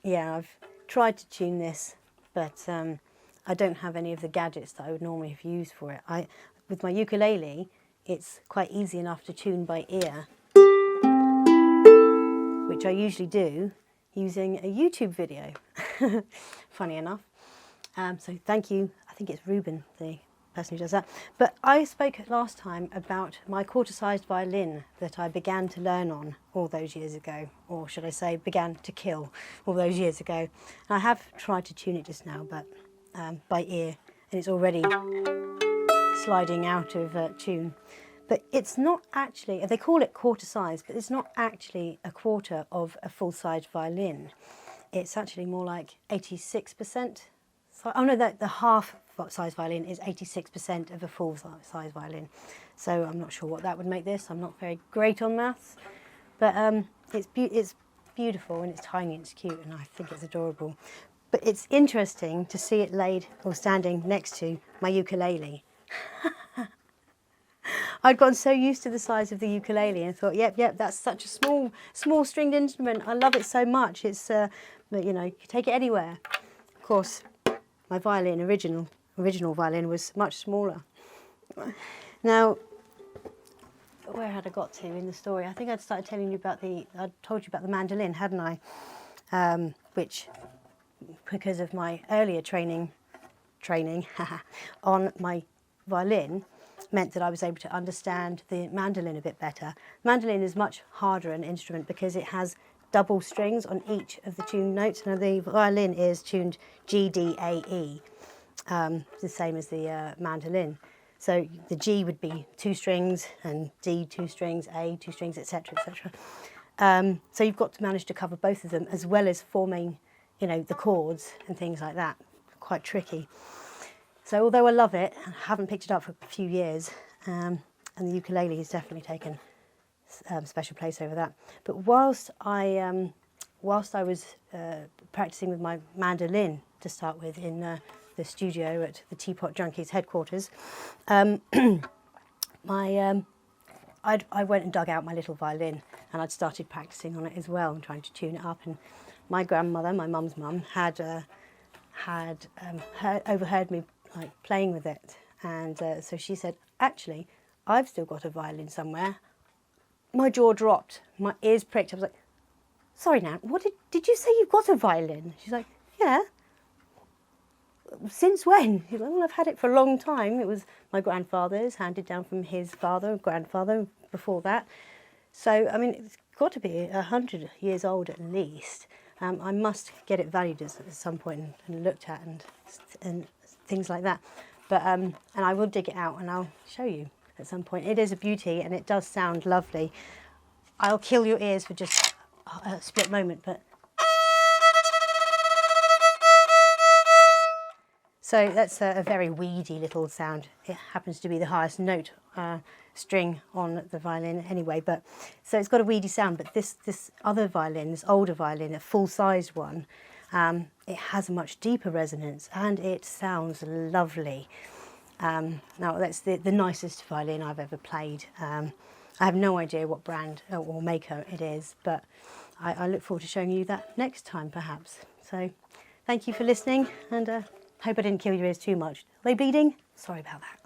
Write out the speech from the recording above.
yeah, I've tried to tune this, but I don't have any of the gadgets that I would normally have used for it. With my ukulele, it's quite easy enough to tune by ear, which I usually do using a YouTube video, funny enough. So thank you, I think it's Ruben, the person who does that. But I spoke last time about my quarter-sized violin that I began to learn on all those years ago, or should I say began to kill all those years ago. And I have tried to tune it just now, but by ear, and it's already sliding out of tune. But it's not actually, they call it quarter size, but it's not actually a quarter of a full-sized violin. It's actually more like 86%. Oh no, the half-size violin is 86% of a full-size violin. So I'm not sure what that would make this. I'm not very great on maths, but it's beautiful and it's tiny and it's cute and I think it's adorable. But it's interesting to see it laid or standing next to my ukulele. I'd gotten so used to the size of the ukulele and thought, yep, that's such a small stringed instrument. I love it so much. It's, but you know, you can take it anywhere. Of course, my violin, original violin, was much smaller. Now, where had I got to in the story? I think I'd started telling you about I'd told you about the mandolin, hadn't I? Which, because of my earlier training on my violin, meant that I was able to understand the mandolin a bit better. Mandolin is much harder an instrument because it has double strings on each of the tuned notes. Now the violin is tuned G, D, A, E, the same as the mandolin. So the G would be 2 strings, and D 2 strings, A 2 strings, etc., etc. So you've got to manage to cover both of them, as well as forming, you know, the chords and things like that. Quite tricky. So although I love it, I haven't picked it up for a few years, and the ukulele has definitely taken special place over that. But whilst I was practicing with my mandolin to start with in the studio at the Teapot Junkies headquarters, I went and dug out my little violin and I'd started practicing on it as well and trying to tune it up. And my grandmother, my mum's mum, had overheard me playing with it, and so she said, actually, I've still got a violin somewhere. My jaw dropped, my ears pricked. I was like, sorry Nan, what did you say you've got a violin? She's like, yeah. Since when? She's like, well, I've had it for a long time. It was my grandfather's, handed down from his father, grandfather before that. So, I mean, it's got to be 100 years old at least. I must get it valued at some point and looked at and things like that. But and I will dig it out and I'll show you at some point. It is a beauty and it does sound lovely. I'll kill your ears for just a split moment, but so that's a very weedy little sound. It happens to be the highest note string on the violin anyway, but so it's got a weedy sound. But this other violin, this older violin, a full-sized one, it has a much deeper resonance and it sounds lovely. Now that's the nicest violin I've ever played. I have no idea what brand or maker it is, but I look forward to showing you that next time perhaps. So thank you for listening, and hope I didn't kill your ears too much. Are they bleeding? Sorry about that.